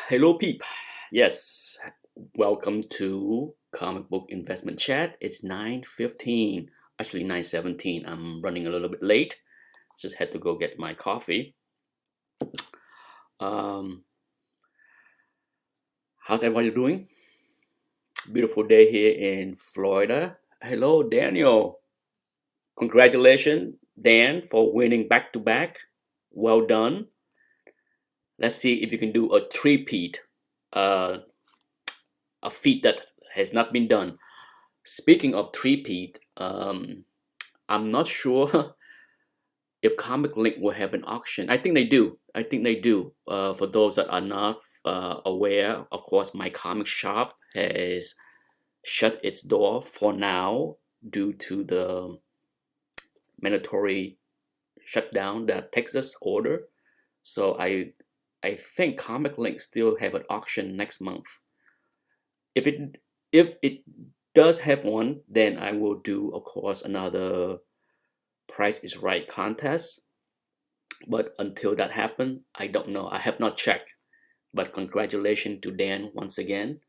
Hello, peep. Yes, welcome to Comic Book Investment Chat. It's 9:15, actually 9:17. I'm running a little bit late. Just had to go get my coffee. Um, how's everybody doing? Beautiful day here in Florida. Hello, Daniel. Congratulations, Dan, for winning back to back. Well done. Let's see if you can do a three-peat, uh, a feat that has not been done. Speaking of three-peat, I'm not sure if Comic Link will have an auction. I think they do. I think they do. For those that are not aware, of course, my comic shop has shut its door for now due to the mandatory shutdown that Texas order. So I think Comic Link still have an auction next month. If it does have one, then I will do, of course, another Price is Right contest. But until that happen, I don't know. I have not checked. But congratulations to Dan once again.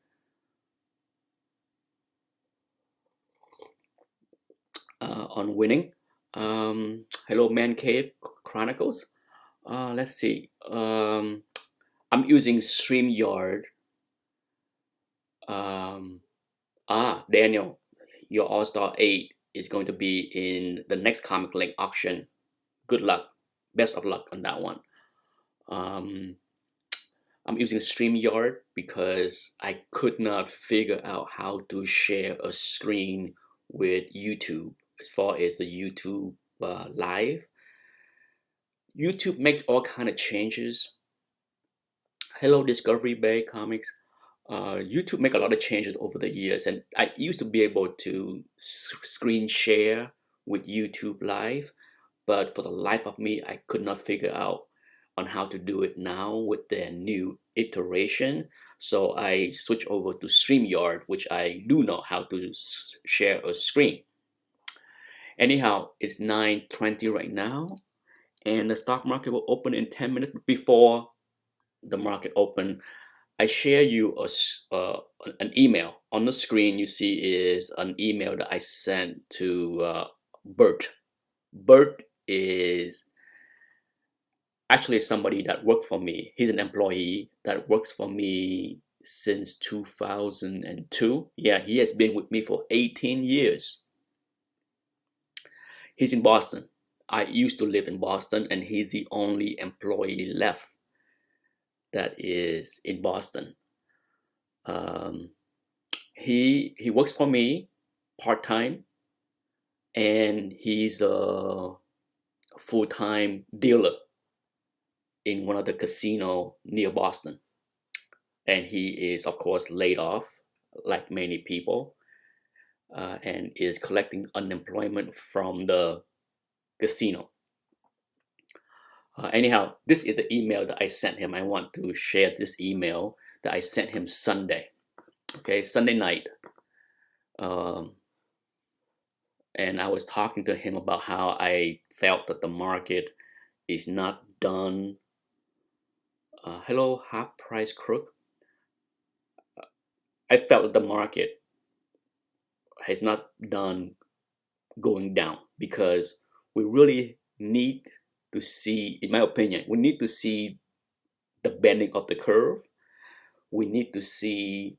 On winning. Hello, Man Cave Chronicles. Let's see. I'm using StreamYard. Um, Daniel, your All Star 8 is going to be in the next Comic Link auction. Good luck. Best of luck on that one. Um, I'm using StreamYard because I could not figure out how to share a screen with YouTube as far as the YouTube live. YouTube makes all kind of changes. Hello, Discovery Bay Comics. YouTube make a lot of changes over the years, and I used to be able to screen share with YouTube Live, but for the life of me, I could not figure out on how to do it now with their new iteration. So I switch over to StreamYard, which I do know how to share a screen. Anyhow, it's 9:20 right now, and the stock market will open in 10 minutes. Before the market open, I share you an email. On the screen you see is an email that I sent to Bert. Bert is actually somebody that worked for me. He's an employee that works for me since 2002. Yeah, he has been with me for 18 years. He's in Boston. I used to live in Boston, and he's the only employee left that is in Boston. Um, he works for me part time, and he's a full time dealer in one of the casino near Boston. And he is, of course, laid off like many people, and is collecting unemployment from the casino. Anyhow, this is the email that I sent him. I want to share this email that I sent him Sunday. Okay, Sunday night. Um, and I was talking to him about how I felt that the market is not done. Hello, half price crook. I felt that the market has not done going down because we really need to see, in my opinion, we need to see the bending of the curve. We need to see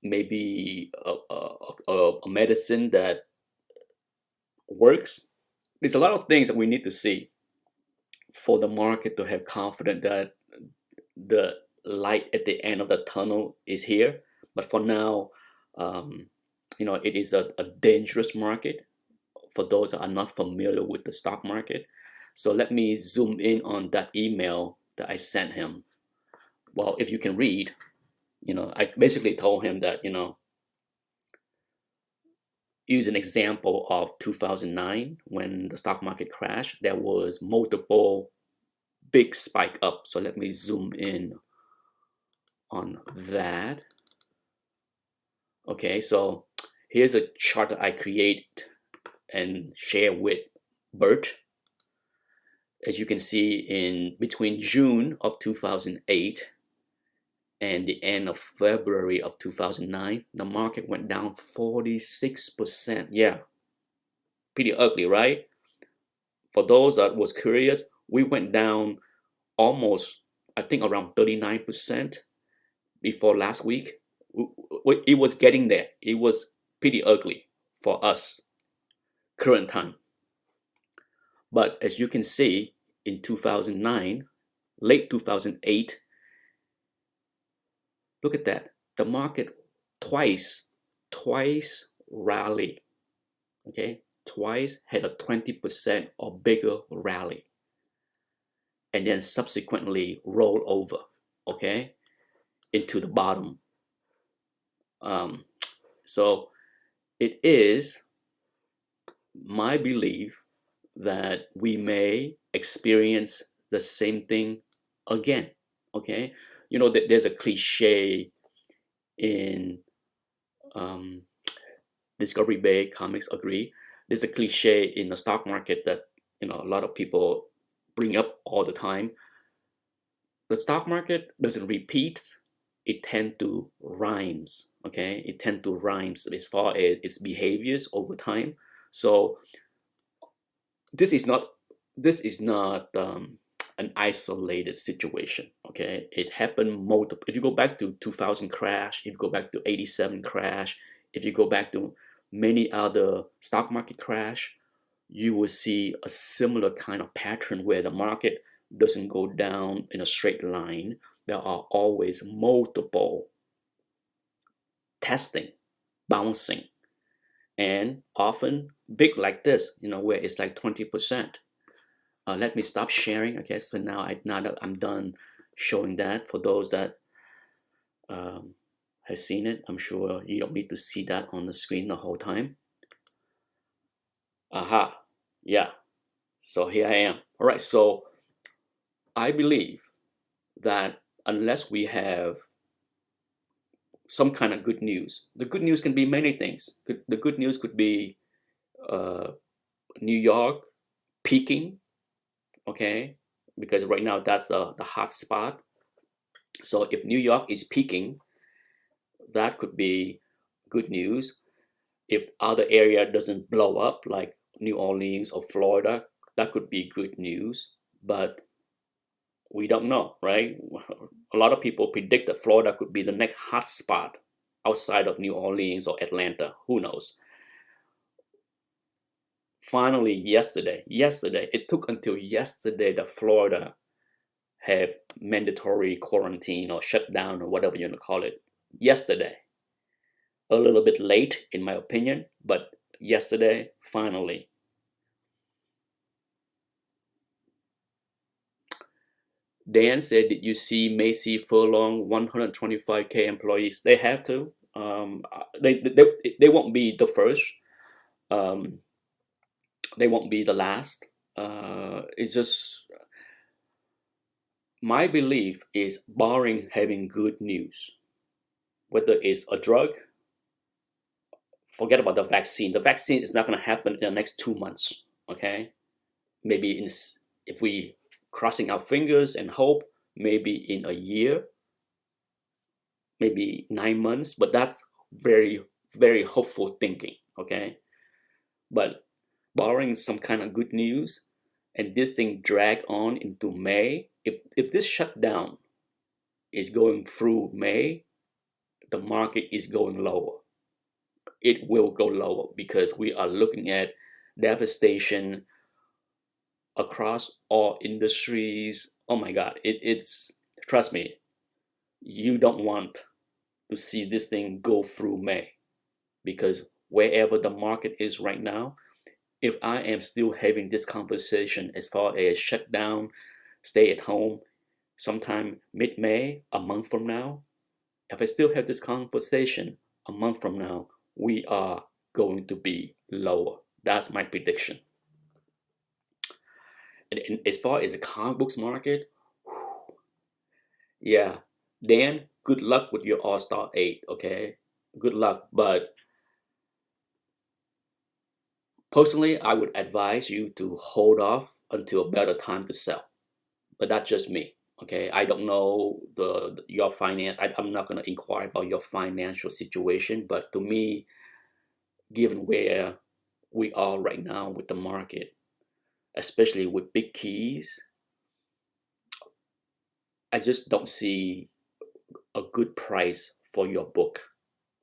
maybe a medicine that works. There's a lot of things that we need to see for the market to have confidence that the light at the end of the tunnel is here. But for now, um, it is a dangerous market for those that are not familiar with the stock market. So let me zoom in on that email that I sent him. Well, if you can read, I basically told him that, use an example of 2009 when the stock market crashed. There was multiple big spike up. So let me zoom in on that. Okay, so here's a chart that I create and share with Bert. As you can see, in between June of 2008 and the end of February of 2009, the market went down 46%. Yeah, pretty ugly, right? For those that was curious, we went down almost, I think, around 39% before last week. It was getting there. It was pretty ugly for us current time. But as you can see, in 2009, late 2008, look at that. The market twice rally. Okay, twice had a 20% or bigger rally, and then subsequently roll over, okay, into the bottom. So it is my belief that we may experience the same thing again. Okay, you know that there's a cliche in Discovery Bay Comics agree. There's a cliche in the stock market that a lot of people bring up all the time. The stock market doesn't repeat; it tend to rhymes. Okay, it tend to rhymes as far as its behaviors over time. So this is not an isolated situation. Okay, it happened multiple. If you go back to 2000 crash, if you go back to 87 crash, if you go back to many other stock market crash, you will see a similar kind of pattern where the market doesn't go down in a straight line. There are always multiple testing, bouncing, and often big like this, where it's like 20%. Let me stop sharing. Okay, so now that I'm done showing that, for those that have seen it, I'm sure you don't need to see that on the screen the whole time. Aha, yeah. So here I am. All right, so I believe that unless we have some kind of good news, the good news can be many things. The good news could be New York peaking, okay, because right now that's the hot spot. So if New York is peaking, that could be good news. If other area doesn't blow up like New Orleans or Florida, that could be good news. But we don't know, right? A lot of people predict that Florida could be the next hot spot outside of New Orleans or Atlanta. Who knows? Finally, yesterday, it took until yesterday that Florida have mandatory quarantine or shutdown or whatever you want to call it. Yesterday. A little bit late, in my opinion, but yesterday, finally. Dan said, did you see Macy furlong 125K employees? They have to. They won't be the first. They won't be the last. It's just my belief is, barring having good news, whether it's a drug, forget about the vaccine. The vaccine is not going to happen in the next 2 months. Okay, maybe if we crossing our fingers and hope, maybe in a year, maybe 9 months. But that's very, very hopeful thinking. Okay, but barring some kind of good news, and this thing drag on into May, if this shutdown is going through May, the market is going lower. It will go lower because we are looking at devastation across all industries. Oh my God, it's trust me, you don't want to see this thing go through May, because wherever the market is right now, if I am still having this conversation as far as shutdown, stay at home, sometime mid-May, a month from now, if I still have this conversation a month from now, we are going to be lower. That's my prediction. And as far as the comic books market, yeah, Dan, good luck with your All-Star 8, okay? Good luck. But personally, I would advise you to hold off until a better time to sell. But that's just me. Okay, I don't know your finance. I'm not going to inquire about your financial situation, but to me, given where we are right now with the market, especially with big keys, I just don't see a good price for your book.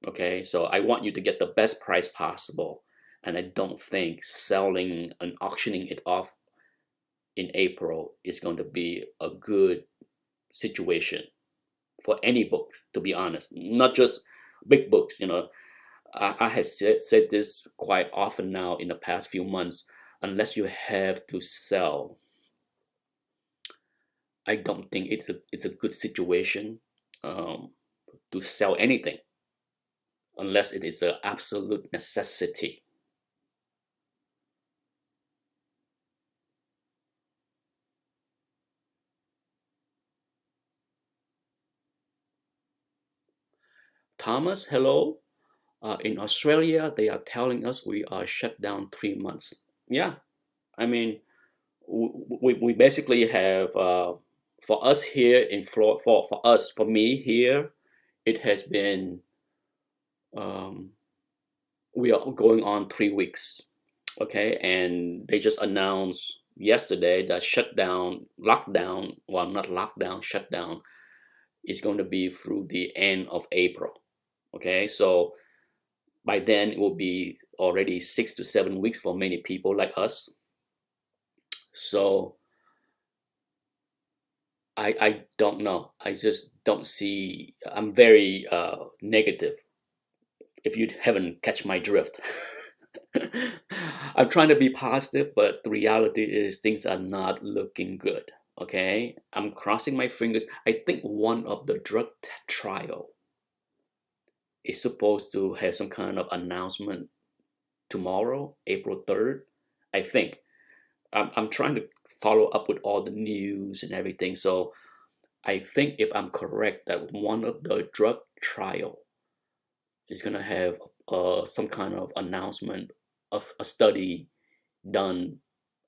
Okay, so I want you to get the best price possible, and I don't think selling and auctioning it off in April is going to be a good situation for any book, to be honest, not just big books. I have said this quite often now in the past few months. Unless you have to sell, I don't think it's a good situation um, to sell anything unless it is an absolute necessity. Thomas, hello. In Australia, they are telling us we are shut down 3 months. Yeah, I mean, we basically have, for us here in Florida, for me here, it has been, um, we are going on 3 weeks. Okay, and they just announced yesterday that shutdown, lockdown, well, not lockdown, shutdown is going to be through the end of April. Okay, so by then it will be already 6 to 7 weeks for many people like us. So I don't know. I just don't see. I'm very negative. If you haven't catch my drift, I'm trying to be positive, but the reality is things are not looking good. Okay, I'm crossing my fingers. I think one of the drug trial is supposed to have some kind of announcement tomorrow, April 3rd. I think I'm trying to follow up with all the news and everything. So I think if I'm correct, that one of the drug trial is gonna have some kind of announcement of a study done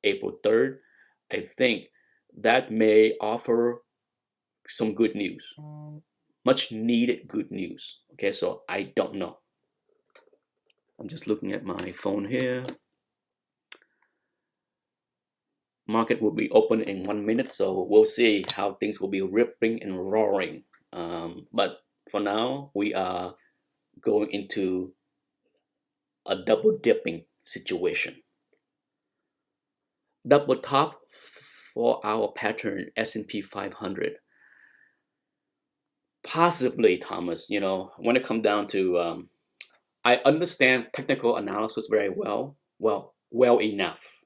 April 3rd. I think that may offer some good news, much needed good news. Okay, so I don't know. I'm just looking at my phone here. Market will be open in 1 minute, so we'll see how things will be ripping and roaring. But for now, we are going into a double dipping situation. Double top for our pattern S&P 500. Possibly, Thomas. When it comes down to, I understand technical analysis very well. Well enough.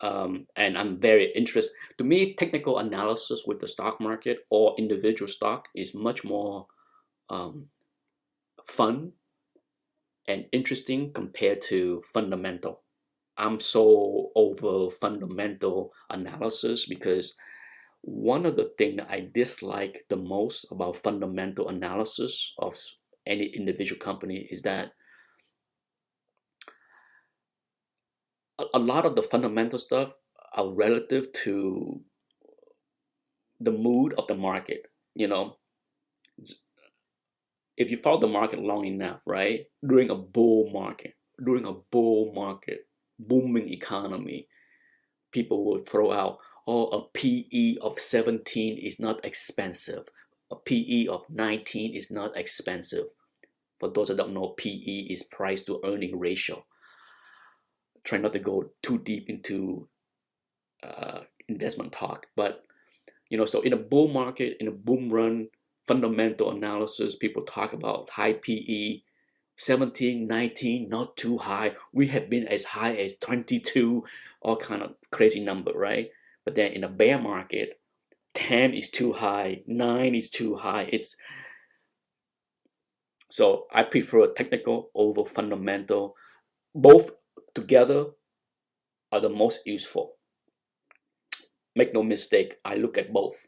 And I'm very interested. To me, technical analysis with the stock market or individual stock is much more um, fun and interesting compared to fundamental. I'm so over fundamental analysis because one of the things that I dislike the most about fundamental analysis of any individual company is that a lot of the fundamental stuff are relative to the mood of the market. If you follow the market long enough, right? During a bull market, booming economy, people will throw out, oh, a PE of 17 is not expensive. A PE of 19 is not expensive. For those that don't know, PE is price to earning ratio. Try not to go too deep into investment talk, but so in a bull market, in a boom run, fundamental analysis, people talk about high PE, 17, 19, not too high. We have been as high as 22, all kind of crazy number, right? But then in a bear market, 10 is too high, 9 is too high. So I prefer technical over fundamental. Both together are the most useful. Make no mistake, I look at both.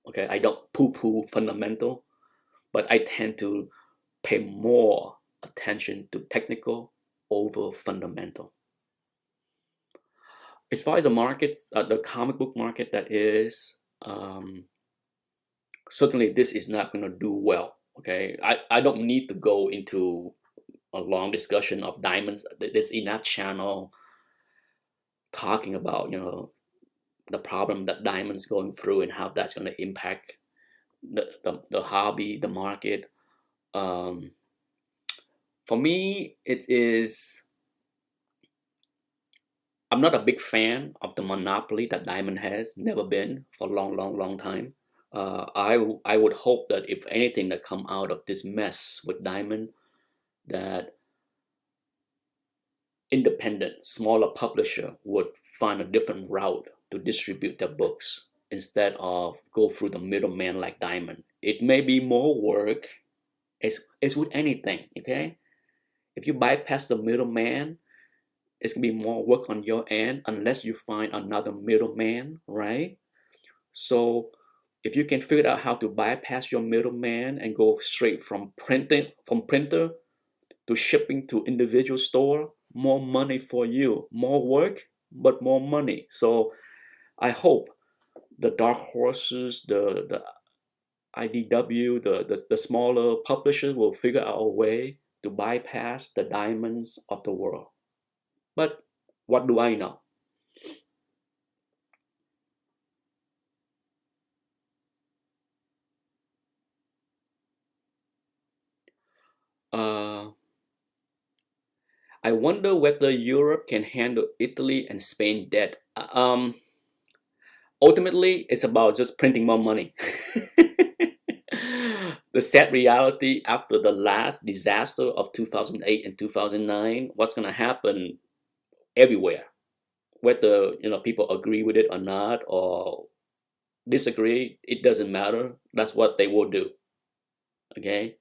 Okay, I don't poo-poo fundamental, but I tend to pay more attention to technical over fundamental. As far as the market, the comic book market, that is, um, certainly this is not going to do well. Okay, I don't need to go into a long discussion of diamonds. There's enough channel talking about, the problem that diamonds going through and how that's going to impact the hobby, the market. um, for me, it is, I'm not a big fan of the monopoly that diamond has, never been for a long, long, long time. I would hope that if anything that come out of this mess with diamond, that independent, smaller publisher would find a different route to distribute their books instead of go through the middleman like Diamond. It may be more work, as with anything, okay? If you bypass the middleman, it's gonna be more work on your end unless you find another middleman, right? So if you can figure out how to bypass your middleman and go straight from printer to shipping to individual store, more money for you, more work, but more money. So I hope the dark horses, the IDW, the smaller publishers will figure out a way to bypass the diamonds of the world. But what do I know? Uh, I wonder whether Europe can handle Italy and Spain debt. Ultimately, it's about just printing more money. The sad reality after the last disaster of 2008 and 2009, what's going to happen everywhere, whether people agree with it or not, or disagree, it doesn't matter. That's what they will do. Okay,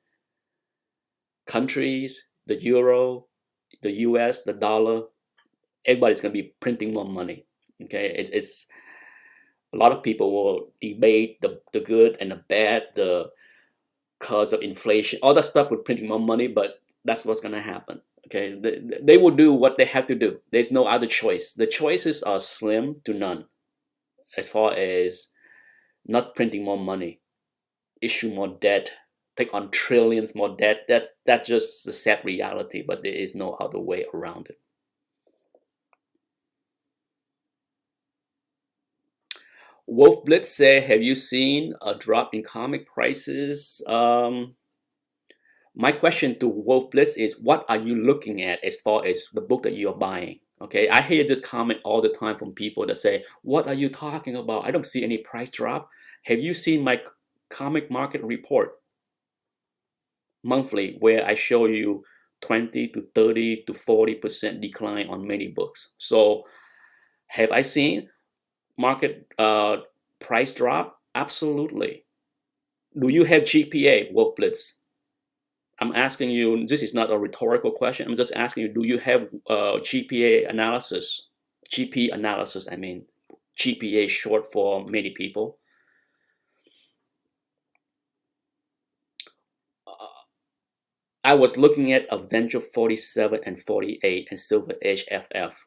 countries, the euro, the US, the dollar, everybody's going to be printing more money. Okay, it's a lot of people will debate the good and the bad, the cause of inflation, all that stuff with printing more money, but that's what's going to happen. Okay, they will do what they have to do. There's no other choice. The choices are slim to none as far as not printing more money, issue more debt, take on trillions more debt. That's just the sad reality, but there is no other way around it. Wolf Blitz said, have you seen a drop in comic prices? My question to Wolf Blitz is, what are you looking at as far as the book that you're buying? Okay, I hear this comment all the time from people that say, what are you talking about? I don't see any price drop. Have you seen my comic market report monthly where I show you 20 to 30 to 40% decline on many books? So have I seen market price drop? Absolutely. Do you have GPA, Wolf Blitz? I'm asking you, this is not a rhetorical question. I'm just asking you, do you have GPA analysis? GP analysis, I mean. GPA short for many people. I was looking at Avenger 47 and 48 and Silver Age FF.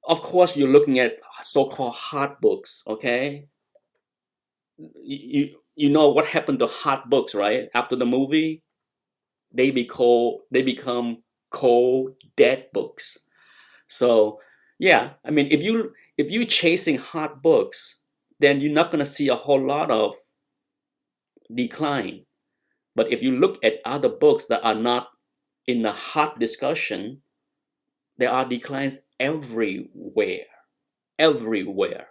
Of course, you're looking at so-called hard books, okay? You know what happened to hard books, right? After the movie, they become cold dead books. So yeah, I mean, if you chasing hot books, then you're not gonna see a whole lot of decline. But if you look at other books that are not in the hot discussion, there are declines everywhere, everywhere.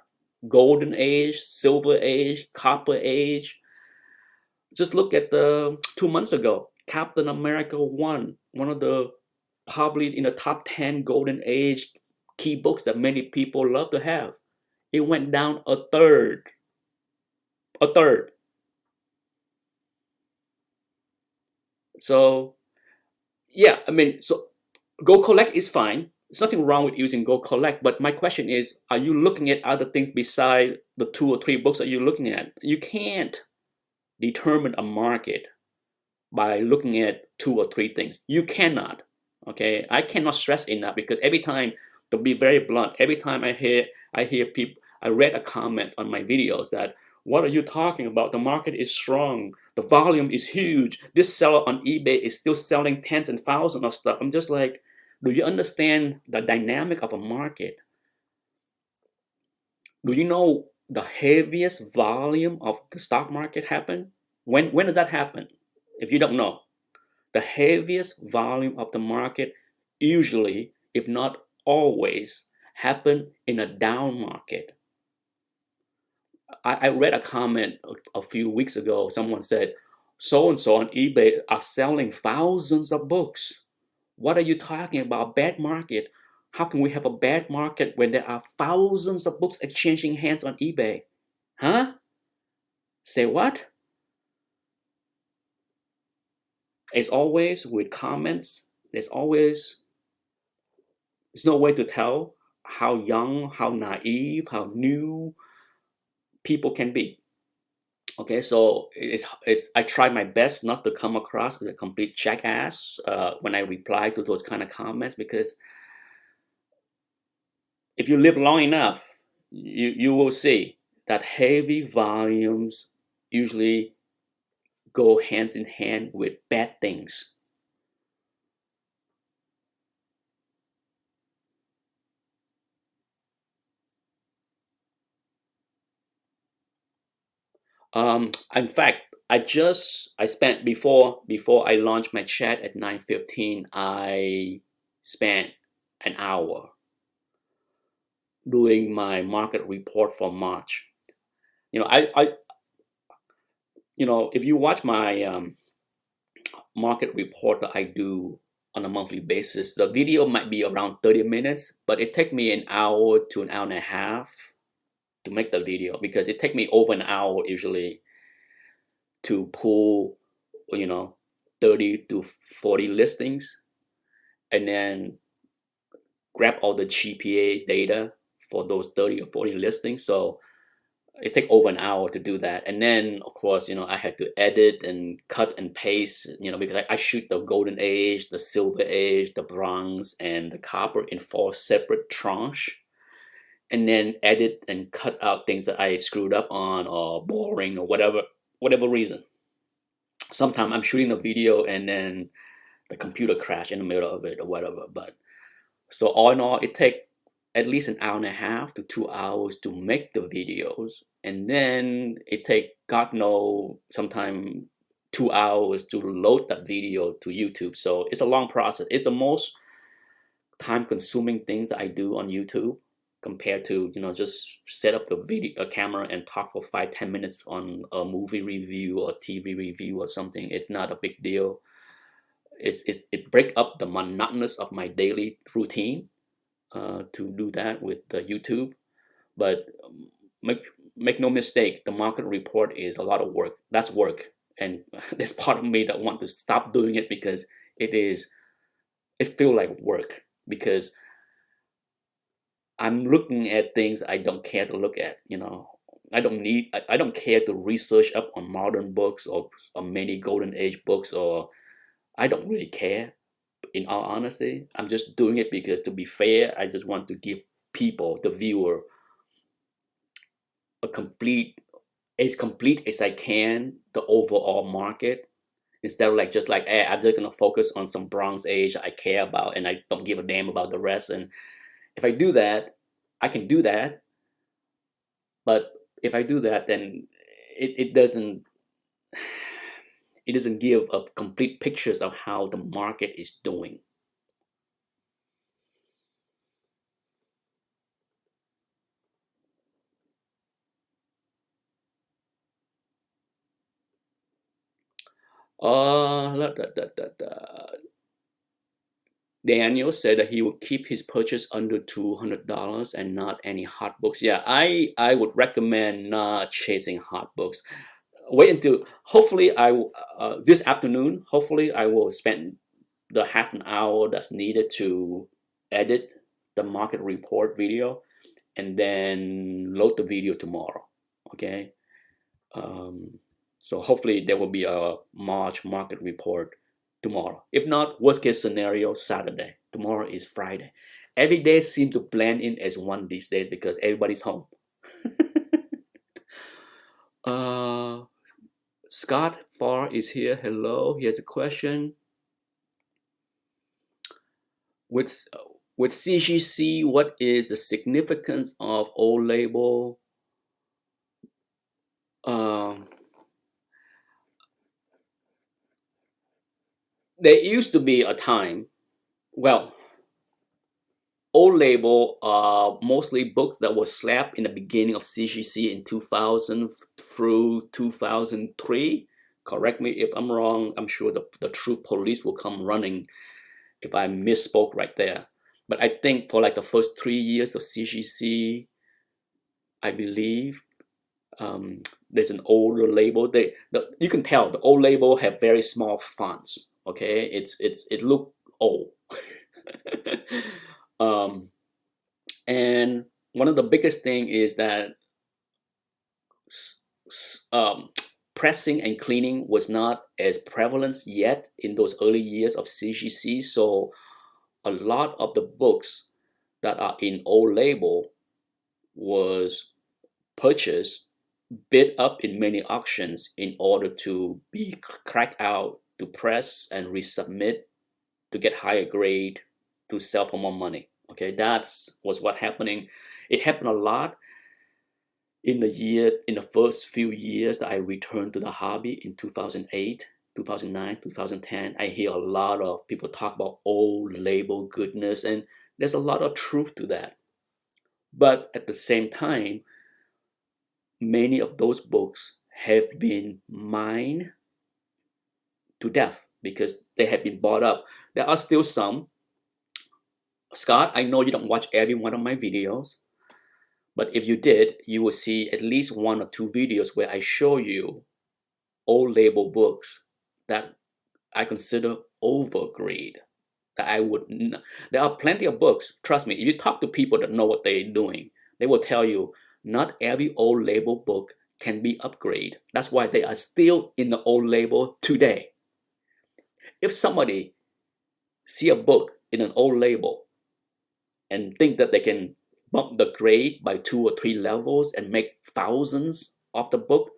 Golden Age, Silver Age, Copper Age. Just look at the 2 months ago, Captain America 1, one of the probably in the top 10 Golden Age key books that many people love to have. It went down a third. A third. So yeah, I mean, so Go Collect is fine. There's nothing wrong with using Go Collect, but my question is, are you looking at other things beside the 2 or 3 books that you're looking at? You can't determine a market by looking at 2 or 3 things. You cannot. Okay, I cannot stress enough, because every time, to be very blunt, every time I hear people, I read a comment on my videos that, what are you talking about? The market is strong. The volume is huge. This seller on eBay is still selling tens and thousands of stuff. I'm just like, do you understand the dynamic of a market? Do you know the heaviest volume of the stock market happen? When did that happen? If you don't know, the heaviest volume of the market usually, if not always, happen in a down market. I read a comment a few weeks ago. Someone said, so and so on eBay are selling thousands of books. What are you talking about? Bad market. How can we have a bad market when there are thousands of books exchanging hands on eBay? Huh? Say what? As always, with comments, there's no way to tell how young, how naive, how new people can be. Okay, so I try my best not to come across as a complete jackass when I reply to those kind of comments, because if you live long enough, you will see that heavy volumes usually go hands in hand with bad things. In fact, I spent before I launched my chat at 9:15. I spent an hour doing my market report for March. You know, if you watch my market report that I do on a monthly basis, the video might be around 30 minutes, but it takes me an hour to an hour and a half to make the video, because it takes me over an hour usually to pull, you know, 30 to 40 listings, and then grab all the GPA data for those 30 or 40 listings. So it take over an hour to do that. And then of course, I had to edit and cut and paste, because I shoot the golden age, the silver age, the bronze, and the copper in 4 separate tranches, and then edit and cut out things that I screwed up on or boring or whatever reason. Sometimes I'm shooting a video and then the computer crash in the middle of it or whatever. But so all in all, it takes at least an hour and a half to 2 hours to make the videos, and then it take God know sometime 2 hours to load that video to YouTube. So it's a long process. It's the most time consuming things that I do on YouTube, compared to just set up the video camera and talk for 5-10 minutes on a movie review or TV review or something. It's not a big deal. It break up the monotonous of my daily routine to do that with the YouTube. But make no mistake, the market report is a lot of work. That's work, and there's part of me that want to stop doing it, because it feel like work, because I'm looking at things I don't care to look at. I don't care to research up on modern books or many golden age books, or I don't really care. In all honesty, I'm just doing it because, to be fair, I just want to give people, the viewer, as complete as I can, the overall market, instead of hey, I'm just gonna focus on some Bronze Age I care about, and I don't give a damn about the rest. And if I do that, I can do that. But if I do that, then it doesn't give a complete pictures of how the market is doing. Daniel said that he would keep his purchase under $200 and not any hot books. Yeah, I would recommend not chasing hot books. Wait until, hopefully this afternoon, hopefully I will spend the half an hour that's needed to edit the market report video, and then load the video tomorrow. Okay. So hopefully there will be a March market report tomorrow. If not, worst case scenario, Saturday. Tomorrow is Friday. Every day seems to blend in as one these days because everybody's home. uh, Scott Farr is here. Hello. He has a question. With with CGC, what is the significance of old label? Um, there used to be a time. Well, old label are mostly books that were slapped in the beginning of CGC in 2000 through 2003. Correct me if I'm wrong. I'm sure the true police will come running if I misspoke right there. But I think for like the first 3 years of CGC, I believe there's an older label. You can tell the old label have very small fonts. Okay, it look old. um, and one of the biggest thing is that um, pressing and cleaning was not as prevalent yet in those early years of CGC. So a lot of the books that are in old label was purchased, bid up in many auctions in order to be cracked out, to press and resubmit to get higher grade, to sell for more money. Okay, that's was what happening. It happened a lot in the first few years that I returned to the hobby in 2008, 2009, 2010. I hear a lot of people talk about old label goodness, and there's a lot of truth to that. But at the same time, many of those books have been mined to death because they have been bought up. There are still some. Scott, I know you don't watch every one of my videos, but if you did, you will see at least one or two videos where I show you old label books that I consider overgrade. That I would. There are plenty of books. Trust me, if you talk to people that know what they're doing, they will tell you not every old label book can be upgraded. That's why they are still in the old label today. If somebody see a book in an old label and think that they can bump the grade by 2 or 3 levels and make thousands off the book,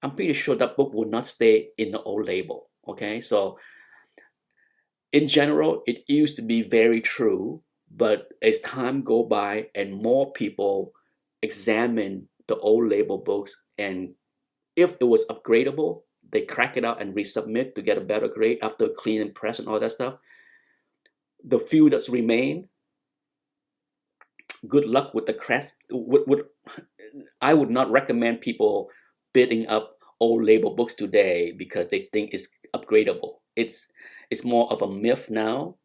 I'm pretty sure that book will not stay in the old label. Okay, so in general, it used to be very true, but as time go by and more people examine the old label books, and if it was upgradable, they crack it out and resubmit to get a better grade after clean and press and all that stuff. The few that's remain, good luck with the crest. I would not recommend people bidding up old label books today because they think it's upgradable. It's more of a myth now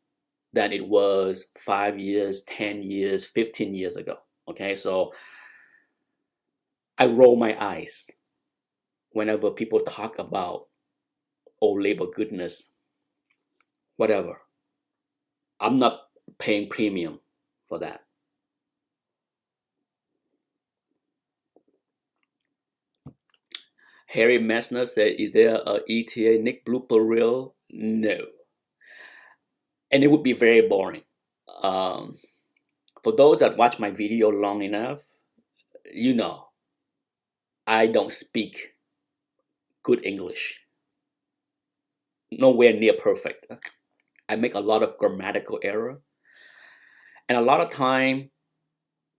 than it was 5 years, 10 years, 15 years ago. Okay, so I roll my eyes whenever people talk about old label goodness, whatever. I'm not paying premium for that. Harry Messner said, is there a ETA Nick blooper reel? No. And it would be very boring. Um, for those that watch my video long enough, you know, I don't speak good English. Nowhere near perfect. I make a lot of grammatical error. And a lot of time,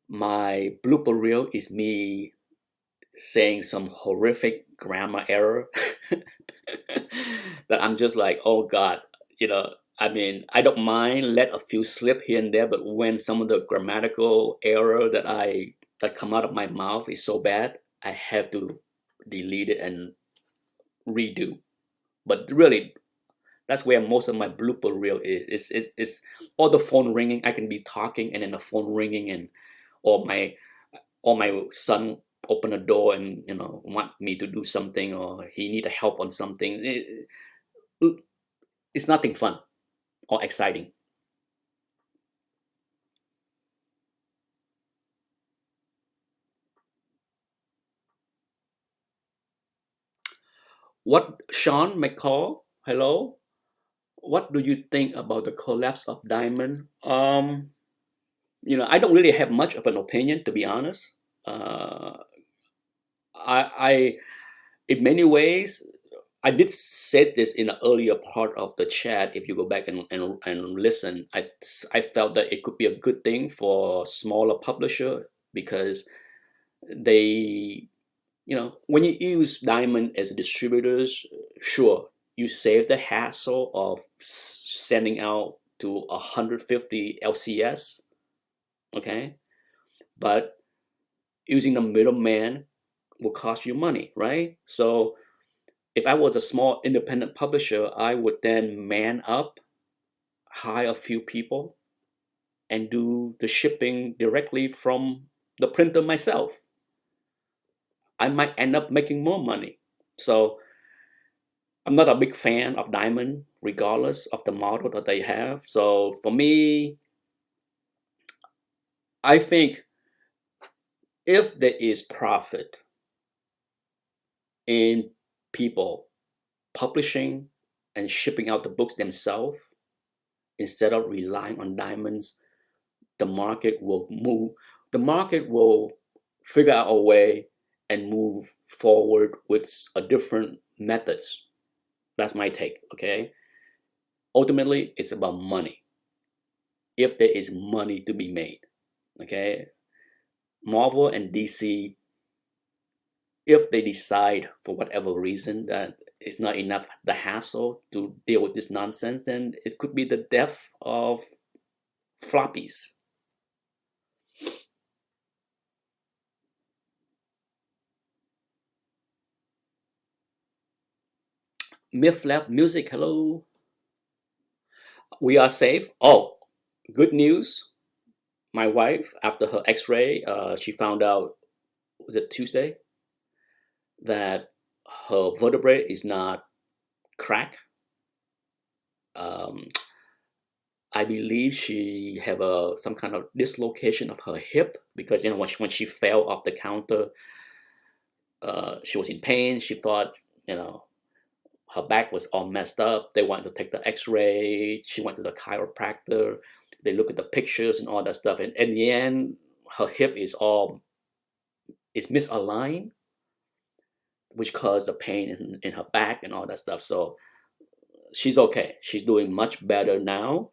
my blooper reel is me saying some horrific grammar error that I'm just like, oh God, you know, I mean, I don't mind let a few slip here and there, but when some of the grammatical error that come out of my mouth is so bad, I have to delete it and redo. But really, that's where most of my blooper reel is. Is all the phone ringing. I can be talking and then the phone ringing, and or my son open a door and want me to do something, or he need help on something. It's nothing fun or exciting. What Sean McCall? Hello. What do you think about the collapse of Diamond? I don't really have much of an opinion, to be honest. Uh, I in many ways, I did say this in the earlier part of the chat. If you go back and listen, I felt that it could be a good thing for smaller publisher because they, when you use Diamond as distributors, sure, you save the hassle of sending out to 150 LCS, okay? But using the middleman will cost you money, right? So if I was a small independent publisher, I would then man up, hire a few people, and do the shipping directly from the printer myself. I might end up making more money. So I'm not a big fan of Diamond, regardless of the model that they have. So for me, I think if there is profit in people publishing and shipping out the books themselves instead of relying on Diamonds, the market will move. The market will figure out a way and move forward with a different methods. That's my take. Okay. Ultimately, it's about money. If there is money to be made, okay. Marvel and DC, if they decide for whatever reason that it's not enough the hassle to deal with this nonsense, then it could be the death of floppies. Myth Music, hello. We are safe. Oh, good news. My wife, after her x-ray, she found out, was it Tuesday, that her vertebrae is not cracked. Um, I believe she have some kind of dislocation of her hip because when she fell off the counter, she was in pain. She thought her back was all messed up. They wanted to take the X-ray. She went to the chiropractor. They look at the pictures and all that stuff, and in the end, her hip is misaligned, which caused the pain in her back and all that stuff. So she's okay. She's doing much better now,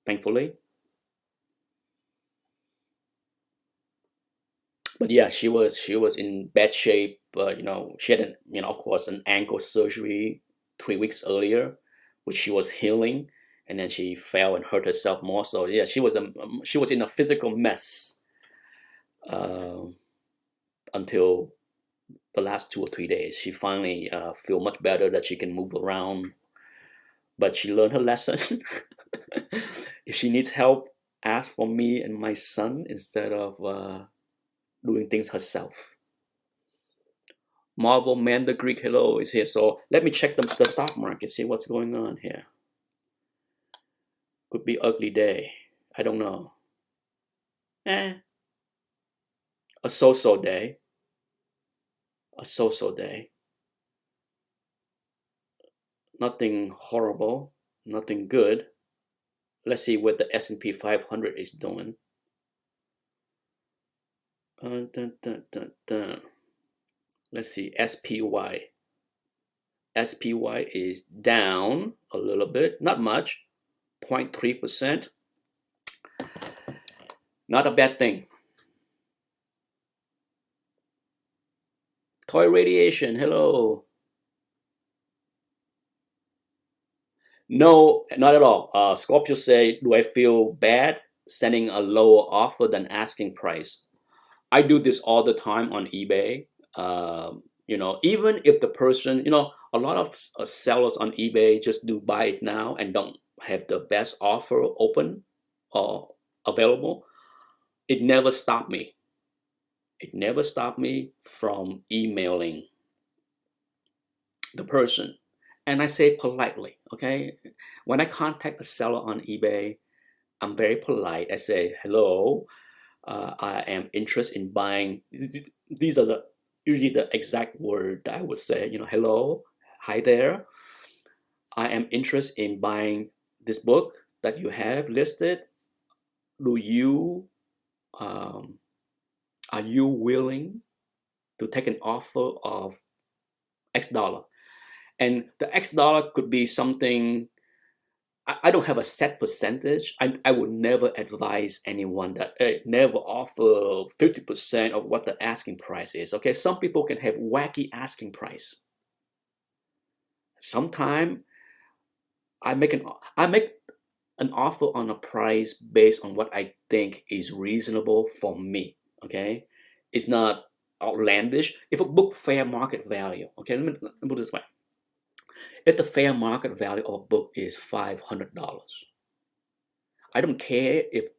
thankfully. But yeah, she was in bad shape. She had of course, an ankle surgery 3 weeks earlier, which she was healing, and then she fell and hurt herself more. So yeah, she was in a physical mess uh, until the last 2 or 3 days. She finally feel much better that she can move around, but she learned her lesson. If she needs help, ask for me and my son instead of doing things herself. Marvel Man the Greek Hello is here. So let me check the stock market, see what's going on here. Could be ugly day. I don't know. A so-so day. A so-so day. Nothing horrible. Nothing good. Let's see what the S&P 500 is doing. Dun, dun, dun, dun. Let's see, SPY. SPY is down a little bit, not much, 0.3%. Not a bad thing. Toy Radiation, hello. No, not at all. Scorpio say, do I feel bad sending a lower offer than asking price? I do this all the time on eBay. Even if the person, a lot of sellers on eBay just do buy it now and don't have the best offer open or available. It never stopped me. It never stopped me from emailing the person. And I say politely, okay? When I contact a seller on eBay, I'm very polite. I say, hello, I am interested in buying. These are usually the exact word that I would say, hello, hi there. I am interested in buying this book that you have listed. Do you Are you willing to take an offer of X dollar? And the X dollar could be something, I don't have a set percentage. I would never advise anyone that never offer 50% of what the asking price is. Okay, some people can have wacky asking price. Sometimes I make an offer on a price based on what I think is reasonable for me. Okay, it's not outlandish. If a book fair market value, okay, let me put it this way: if the fair market value of a book is $500, I don't care if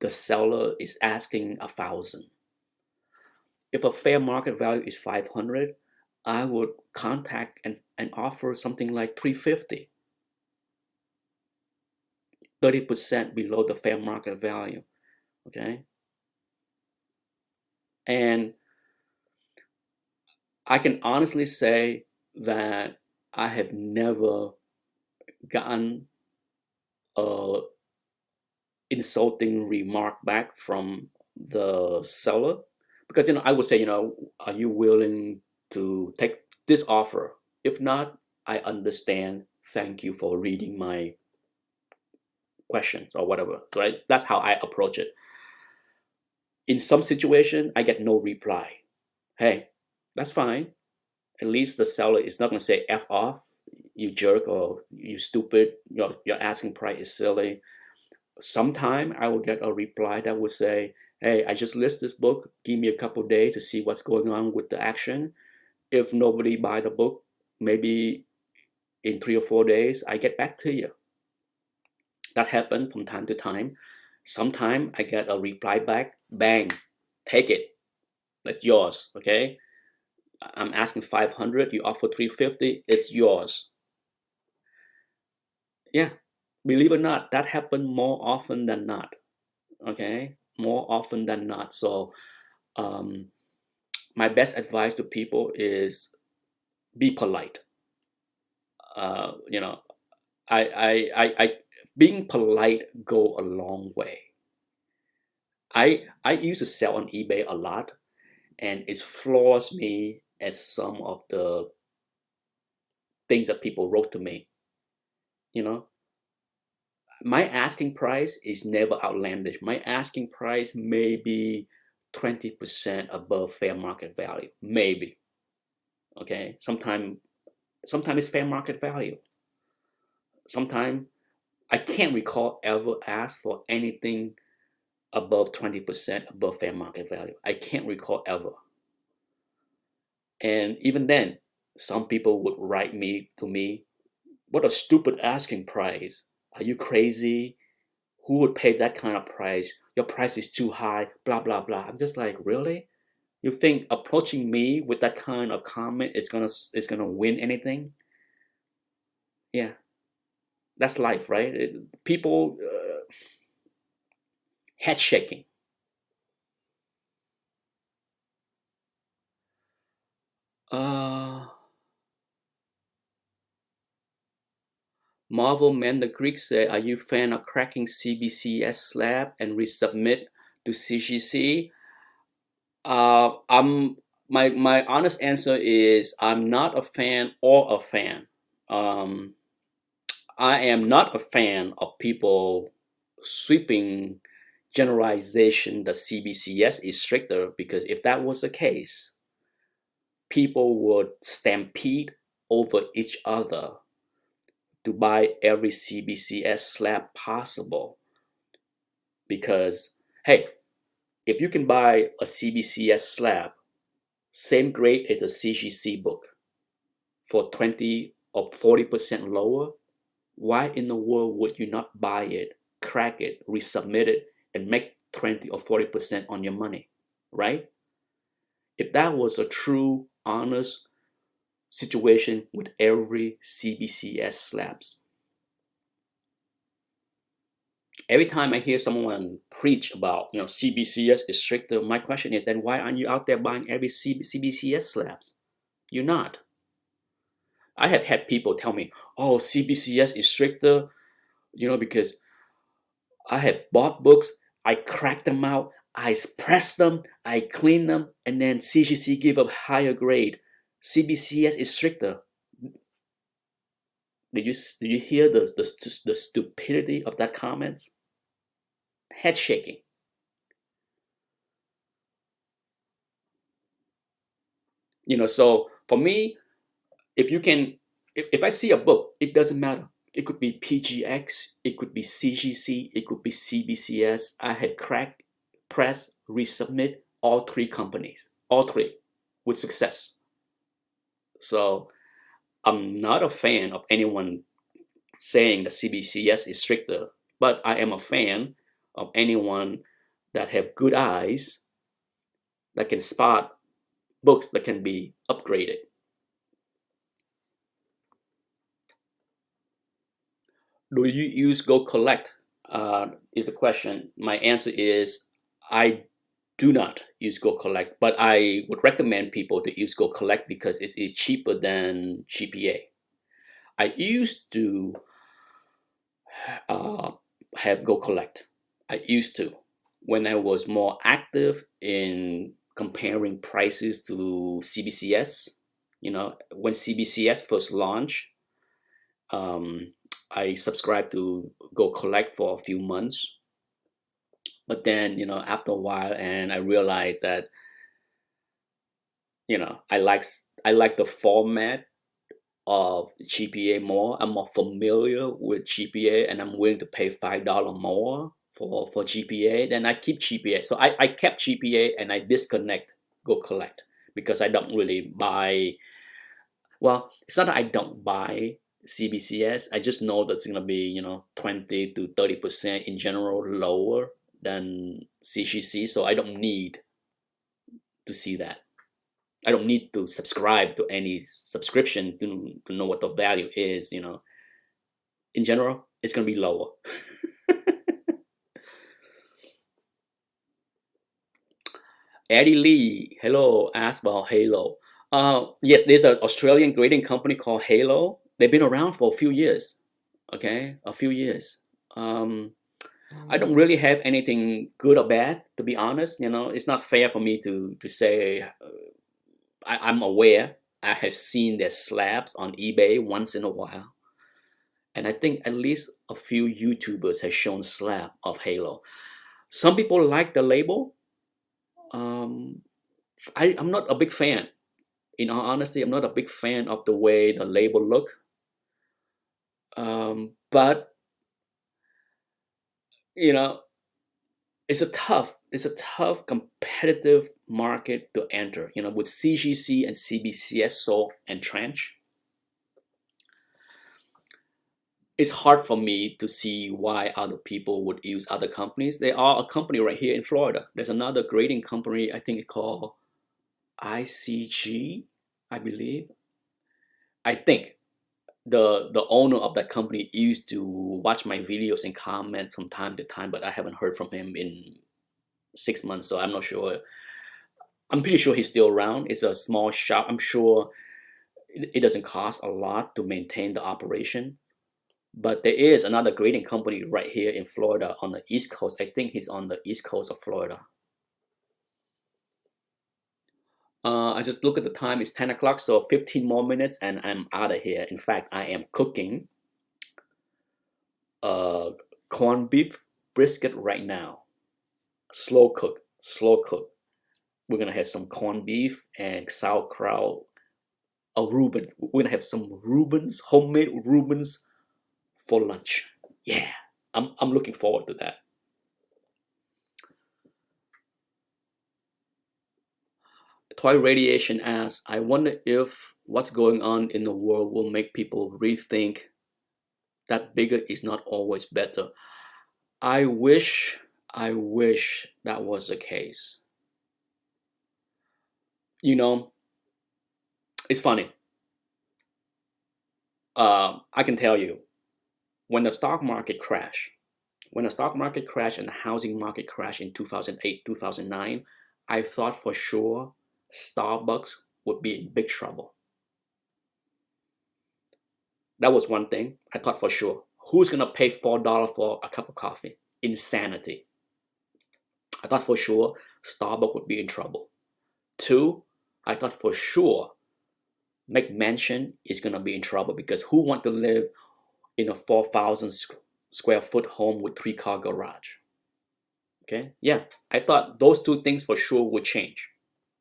the seller is asking 1,000. If a fair market value is 500, I would contact and offer something like 350, 30% below the fair market value. Okay, and I can honestly say that I have never gotten a insulting remark back from the seller, because I would say, are you willing to take this offer? If not, I understand. Thank you for reading my questions or whatever. Right? That's how I approach it. In some situation, I get no reply. Hey, that's fine. At least the seller is not going to say F off, you jerk, or you stupid, your asking price is silly. Sometime I will get a reply that will say, hey, I just list this book, give me a couple days to see what's going on with the action. If nobody buy the book, maybe in 3 or 4 days I get back to you. That happens from time to time. Sometime I get a reply back, bang, take it, that's yours. Okay, I'm asking 500, you offer 350, it's yours. Yeah, believe it or not, that happened more often than not. Okay, more often than not. So my best advice to people is be polite. You know, I being polite go a long way. I used to sell on eBay a lot, and it floors me at some of the things that people wrote to me. You know, my asking price is never outlandish. My asking price may be 20% above fair market value, maybe. Okay, sometimes it's fair market value. Sometimes I can't recall ever ask for anything above 20% above fair market value. I can't recall ever. And even then, some people would write to me, what a stupid asking price. Are you crazy? Who would pay that kind of price? Your price is too high, blah, blah, blah. I'm just like, really? You think approaching me with that kind of comment is gonna win anything? Yeah, that's life, right? People head shaking. Uh, Marvel Man the Greek said, "Are you fan of cracking CBCS slab and resubmit to CGC?" I'm my honest answer is I'm not a fan or a fan. Um, I am not a fan of people sweeping generalization that CBCS is stricter, because if that was the case, people would stampede over each other to buy every CBCS slab possible. Because, hey, if you can buy a CBCS slab, same grade as a CGC book, for 20 or 40% lower, why in the world would you not buy it, crack it, resubmit it, and make 20 or 40% on your money, right? If that was a true, honest situation with every CBCS slabs, every time I hear someone preach about, CBCS is stricter, my question is, then why aren't you out there buying every CBCS slabs? You're not. I have had people tell me, oh, CBCS is stricter, because I had bought books, I cracked them out, I press them, I clean them, and then CGC give a higher grade. CBCS is stricter. Did you hear the stupidity of that comment? Head shaking. So for me, if I see a book, it doesn't matter. It could be PGX, it could be CGC, it could be CBCS. I had cracked, press, resubmit all three companies, all three, with success. So I'm not a fan of anyone saying that CBCS is stricter, but I am a fan of anyone that have good eyes that can spot books that can be upgraded. Do you use Go Collect? Is the question. My answer is I do not use Go Collect, but I would recommend people to use Go Collect because it is cheaper than GPA. I used to uh, have Go Collect. I used to when I was more active in comparing prices to CBCS. When CBCS first launched, um, I subscribed to Go Collect for a few months. But then, after a while, and I realized that, I like the format of GPA more. I'm more familiar with GPA, and I'm willing to pay $5 more for GPA. Then I keep GPA. So I kept GPA and I disconnect Go Collect because I don't really buy. Well, it's not that I don't buy CBCS. I just know that's gonna be 20 to 30% in general lower than CGC. So I don't need to see that. I don't need to subscribe to any subscription to know what the value is. In general, it's gonna be lower. Eddie Lee, hello, asked about Halo. Yes, there's an Australian grading company called Halo. They've been around for a few years. Okay, a few years. I don't really have anything good or bad, to be honest. It's not fair for me to say. I'm aware. I have seen their slabs on eBay once in a while, and I think at least a few YouTubers have shown slab of Halo. Some people like the label. Um, I'm not a big fan. In all honesty, I'm not a big fan of the way the label look. But you know, it's a tough competitive market to enter. With CGC and CBCS so entrenched, it's hard for me to see why other people would use other companies. There are a company right here in Florida. There's another grading company. I think it's called ICG, I believe. I think the owner of that company used to watch my videos and comment from time to time, but I haven't heard from him in 6 months, so I'm not sure. I'm pretty sure he's still around. It's a small shop. I'm sure it doesn't cost a lot to maintain the operation. But there is another grading company right here in Florida on the East Coast. I think he's on the East Coast of Florida. I just look at the time. It's 10 o'clock, so 15 more minutes and I'm out of here. In fact, I am cooking corned beef brisket right now. Slow cook, slow cook. We're gonna have some corned beef and sauerkraut. Reuben. We're gonna have some Reubens, homemade Reubens for lunch. Yeah, I'm looking forward to that. Toy Radiation asks, I wonder if what's going on in the world will make people rethink that bigger is not always better. I wish that was the case. It's funny. I can tell you, when the stock market crashed, and the housing market crashed in 2008, 2009, I thought for sure Starbucks would be in big trouble. That was one thing I thought for sure. Who's going to pay $4 for a cup of coffee? Insanity. I thought for sure Starbucks would be in trouble. Two, I thought for sure McMansion is gonna be in trouble because who want to live in a 4,000 square foot home with 3-car garage? Okay, yeah, I thought those two things for sure would change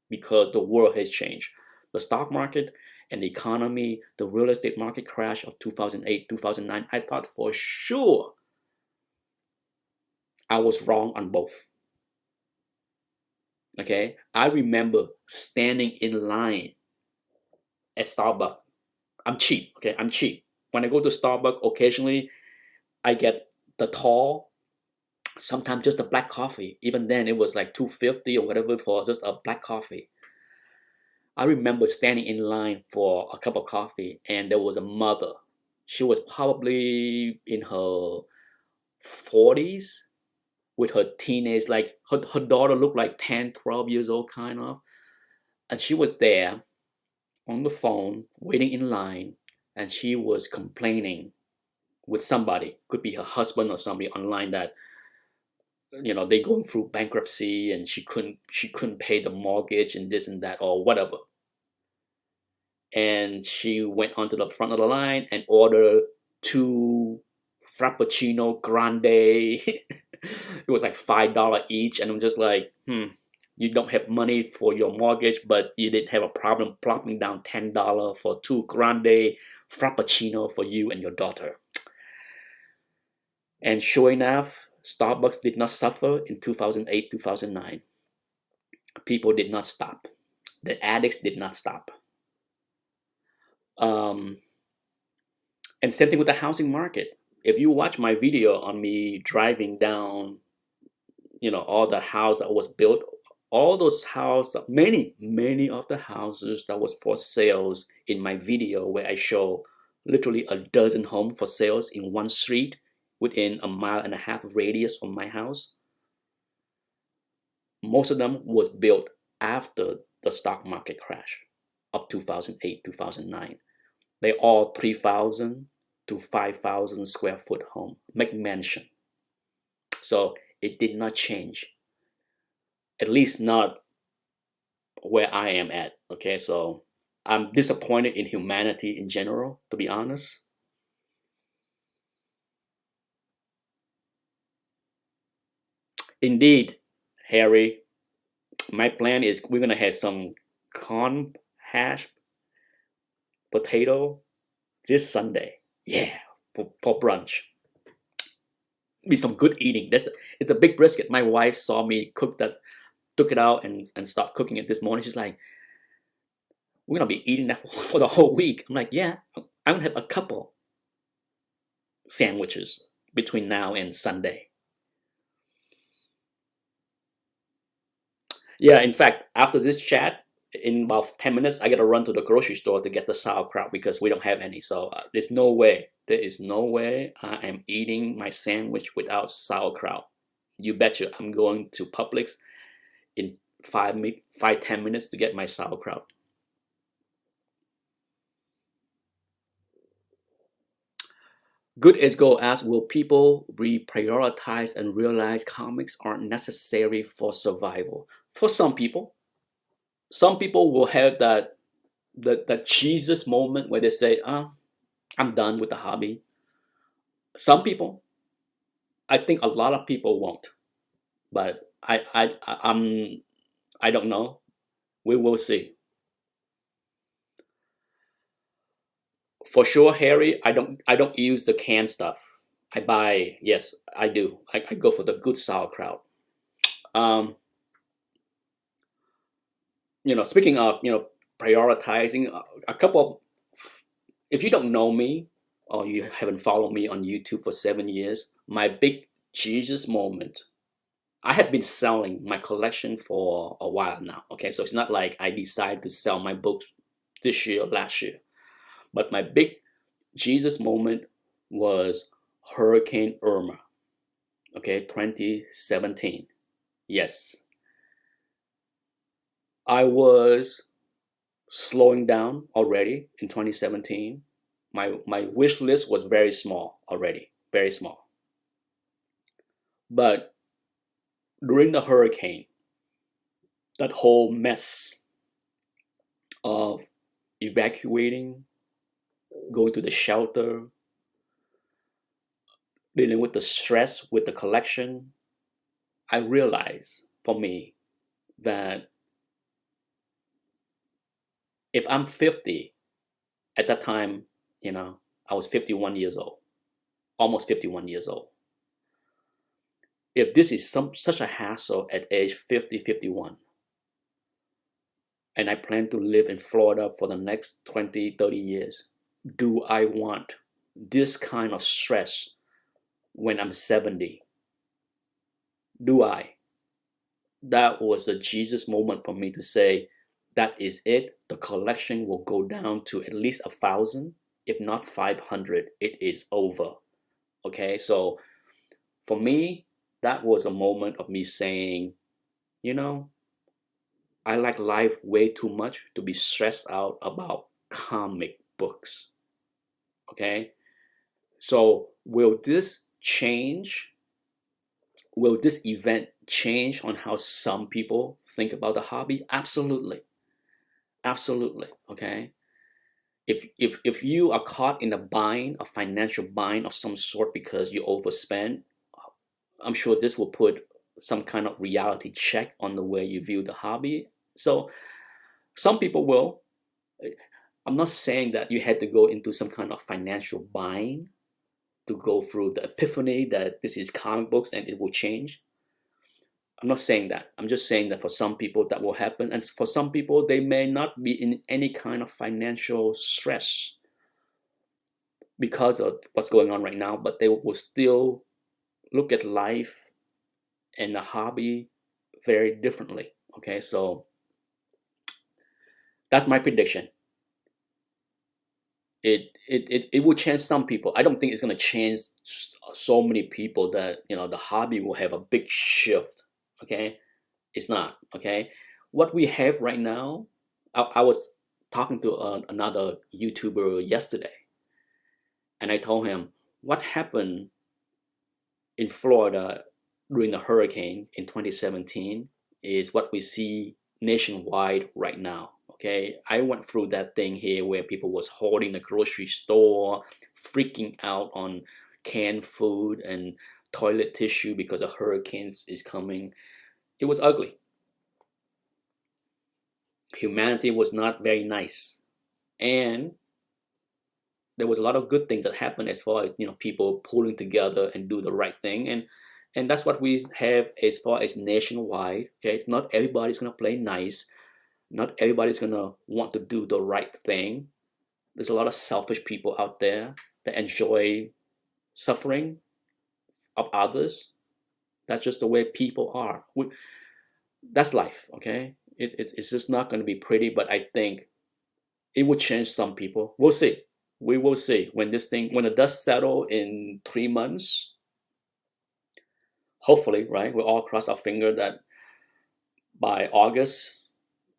because the world has changed. The stock market and the economy, the real estate market crash of 2008, 2009, I thought for sure I was wrong on both. Okay, I remember standing in line at Starbucks. I'm cheap, okay, I'm cheap. When I go to Starbucks, occasionally I get the tall, sometimes just a black coffee. Even then, it was like $2.50 or whatever for just a black coffee. I remember standing in line for a cup of coffee, and there was a mother. She was probably in her 40s with her teenage, like her daughter looked like 10, 12 years old, kind of. And she was there on the phone, waiting in line, and she was complaining with somebody, could be her husband or somebody online, that they going through bankruptcy and she couldn't pay the mortgage and this and that or whatever. And she went onto the front of the line and ordered 2 Frappuccino Grande. It was like $5 each, and I'm just like, you don't have money for your mortgage, but you didn't have a problem plopping down $10 for 2 Grande Frappuccino for you and your daughter. And sure enough, Starbucks did not suffer in 2008, 2009. People did not stop. The addicts did not stop. And same thing with the housing market. If you watch my video on me driving down, all the house that was built, all those houses, many of the houses that was for sales in my video, where I show literally a dozen homes for sales in one street within a 1.5 mile radius from my house. Most of them was built after the stock market crash of 2008, 2009. They all 3,000 to 5,000 square foot home, McMansion. So it did not change, at least not where I am at. Okay, so I'm disappointed in humanity in general, to be honest. Indeed, Harry, my plan is we're gonna have some corn hash potato this Sunday. Yeah, for brunch. Be some good eating. It's a big brisket. My wife saw me cook that, took it out and start cooking it this morning. She's like, we're gonna be eating that for the whole week. I'm like, yeah, I'm gonna have a couple sandwiches between now and Sunday. Yeah, in fact, after this chat, in about 10 minutes, I gotta run to the grocery store to get the sauerkraut because we don't have any. So there's no way. There is no way I am eating my sandwich without sauerkraut. You betcha, I'm going to Publix in 10 minutes to get my sauerkraut. Good as Gold asks, will people reprioritize and realize comics aren't necessary for survival? For some people. Some people will have that Jesus moment where they say, I'm done with the hobby. Some people, I think a lot of people won't. But I don't know. We will see. For sure, Harry, I don't use the canned stuff. I buy, yes, I do. I go for the good sauerkraut. Um, Speaking of, prioritizing, a couple of, if you don't know me or you haven't followed me on YouTube for 7 years, my big Jesus moment, I had been selling my collection for a while now. Okay, so it's not like I decided to sell my books this year or last year. But my big Jesus moment was Hurricane Irma. Okay, 2017. Yes. I was slowing down already in 2017. My wish list was very small already, very small. But During the hurricane, that whole mess of evacuating, going to the shelter, dealing with the stress with the collection, I realized for me that if I'm 50, at that time, I was 51 years old, almost 51 years old. If this is such a hassle at age 50, 51, and I plan to live in Florida for the next 20, 30 years, do I want this kind of stress when I'm 70? Do I? That was a Jesus moment for me to say, that is it. The collection will go down to at least 1,000, if not 500. It is over. Okay, so for me, that was a moment of me saying, I like life way too much to be stressed out about comic books. Okay, so will this change? Will this event change on how some people think about the hobby? Absolutely. Absolutely. Okay. If you are caught in a bind, a financial bind of some sort because you overspend, I'm sure this will put some kind of reality check on the way you view the hobby. So some people will. I'm not saying that you had to go into some kind of financial bind to go through the epiphany that this is comic books and it will change. I'm not saying that. I'm just saying that for some people that will happen. And for some people, they may not be in any kind of financial stress because of what's going on right now, but they will still look at life and the hobby very differently. Okay, so that's my prediction. It will change some people. I don't think it's going to change so many people that the hobby will have a big shift. Okay, it's not. Okay, what we have right now, I was talking to another YouTuber yesterday, and I told him what happened in Florida during the hurricane in 2017 is what we see nationwide right now. Okay, I went through that thing here where people was hoarding the grocery store, freaking out on canned food and toilet tissue because a hurricane is coming. It was ugly. Humanity was not very nice, and there was a lot of good things that happened as far as people pulling together and do the right thing, and that's what we have as far as nationwide. Okay, not everybody's gonna play nice, not everybody's gonna want to do the right thing. There's a lot of selfish people out there that enjoy suffering of others. That's just the way people are. That's life. Okay, it's just not going to be pretty, but I think it will change some people. We'll see. We will see when the dust settle in 3 months. Hopefully, right? We'll all cross our finger that by August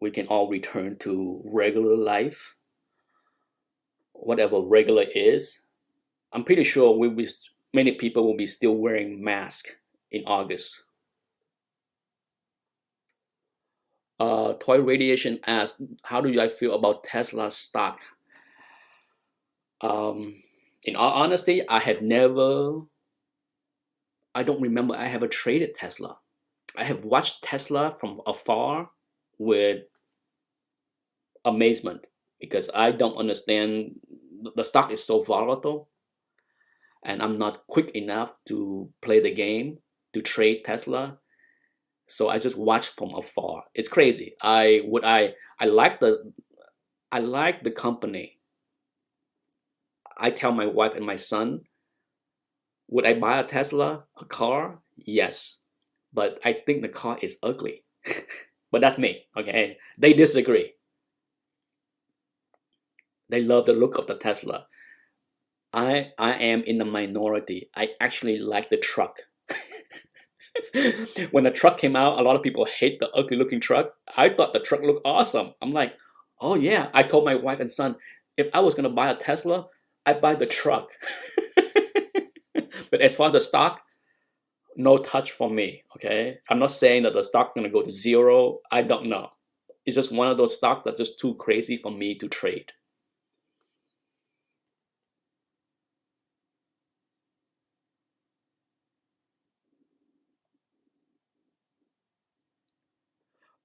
we can all return to regular life, whatever regular is. I'm pretty sure many people will be still wearing masks in August. Toy Radiation asked, "How do I feel about Tesla stock?" In all honesty, I don't remember I ever traded Tesla. I have watched Tesla from afar with amazement because I don't understand. The stock is so volatile, and I'm not quick enough to play the game to trade Tesla. So I just watch from afar. It's crazy. I like the company. I tell my wife and my son, would I buy a Tesla, a car? Yes, but I think the car is ugly. But that's me. Okay, they disagree. They love the look of the Tesla. I am in the minority. I actually like the truck. When the truck came out, a lot of people hate the ugly looking truck. I thought the truck looked awesome. I'm like, oh yeah. I told my wife and son, if I was gonna buy a Tesla, I'd buy the truck. But as far as the stock, no touch for me. Okay, I'm not saying that the stock gonna go to zero. I don't know. It's just one of those stocks that's just too crazy for me to trade.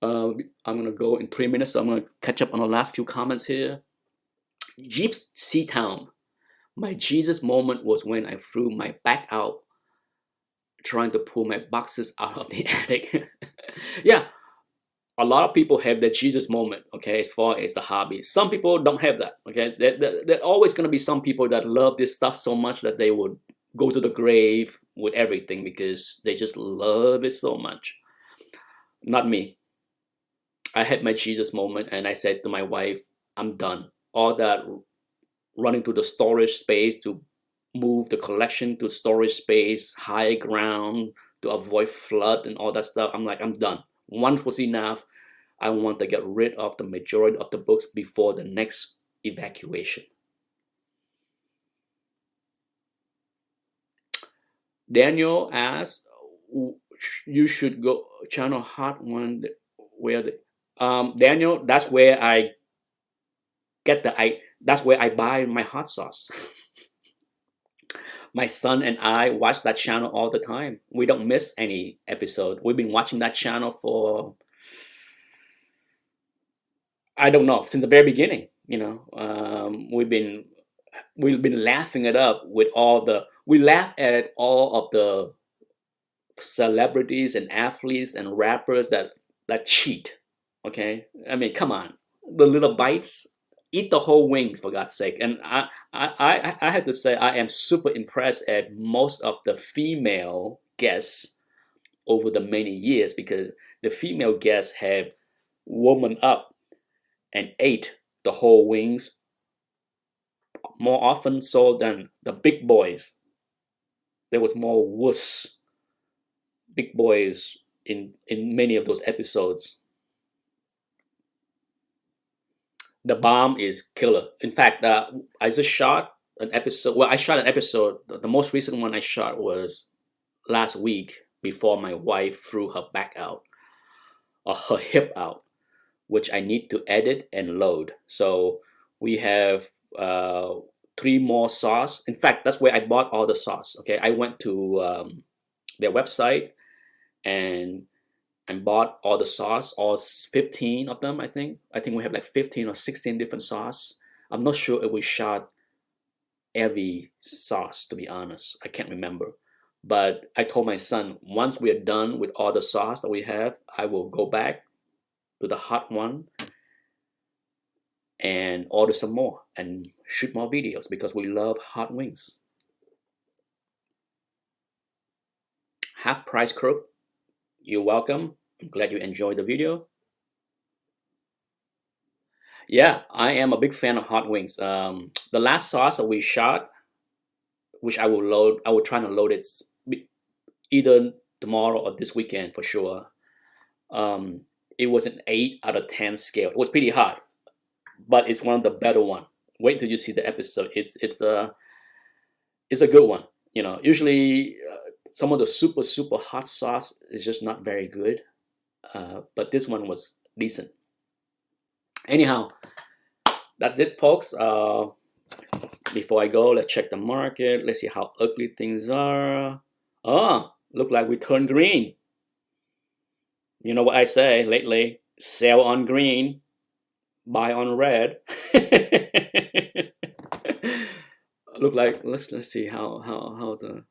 I'm gonna go in 3 minutes, so I'm gonna catch up on the last few comments here. Jeeps Town. My Jesus moment was when I threw my back out trying to pull my boxes out of the attic. Yeah, a lot of people have that Jesus moment, okay, as far as the hobby. Some people don't have that, okay? There always going to be some people that love this stuff so much that they would go to the grave with everything because they just love it so much. Not me. I had my Jesus moment and I said to my wife, I'm done. All that running to the storage space to move the collection to storage space, high ground, to avoid flood and all that stuff. I'm like, I'm done. Once was enough. I want to get rid of the majority of the books before the next evacuation. Daniel asks, you should go channel Hot One where the Daniel, that's where I get that's where I buy my hot sauce. My son and I watch that channel all the time. We don't miss any episode. We've been watching that channel for, I don't know, since the very beginning. We've been laughing it up with we laugh at all of the celebrities and athletes and rappers that cheat. Okay, I mean, come on, the little bites, eat the whole wings for God's sake. And I have to say I am super impressed at most of the female guests over the many years, because the female guests have woman up and ate the whole wings more often so than the big boys. There was more wuss big boys in many of those episodes. The bomb is killer. In fact, I just shot an episode. Well, I shot an episode. The most recent one I shot was last week before my wife threw her back out, or her hip out, which I need to edit and load. So we have 3 more sauce. In fact, that's where I bought all the sauce. Okay, I went to their website and bought all the sauce, all 15 of them. I think we have like 15 or 16 different sauce. I'm not sure if we shot every sauce, to be honest. I can't remember. But I told my son, once we are done with all the sauce that we have, I will go back to the Hot One and order some more and shoot more videos, because we love hot wings. Half Price Crook, you're welcome. I'm glad you enjoyed the video. Yeah, I am a big fan of hot wings. The last sauce that we shot, which I will try to load it either tomorrow or this weekend for sure. It was an 8 out of 10 scale. It was pretty hot, but it's one of the better one. Wait until you see the episode. It's a good one. Usually some of the super hot sauce is just not very good, but this one was decent. Anyhow, that's it, folks. Before I go, let's check the market. Let's see how ugly things are. Look like we turned green. You know what I say lately? Sell on green, buy on red. Look like let's see how the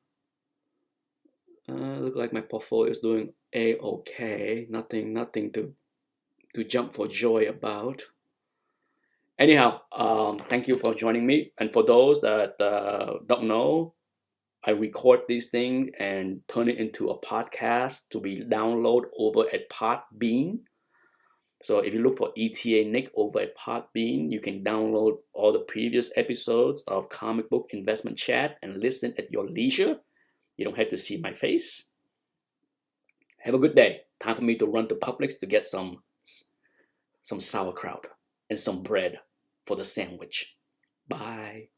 look like my portfolio is doing okay. Nothing to jump for joy about. Anyhow, thank you for joining me. And for those that don't know, I record these things and turn it into a podcast to be downloaded over at Podbean. So if you look for ETA Nick over at Podbean, you can download all the previous episodes of Comic Book Investment Chat and listen at your leisure. You don't have to see my face. Have a good day. Time for me to run to Publix to get some sauerkraut and some bread for the sandwich. Bye.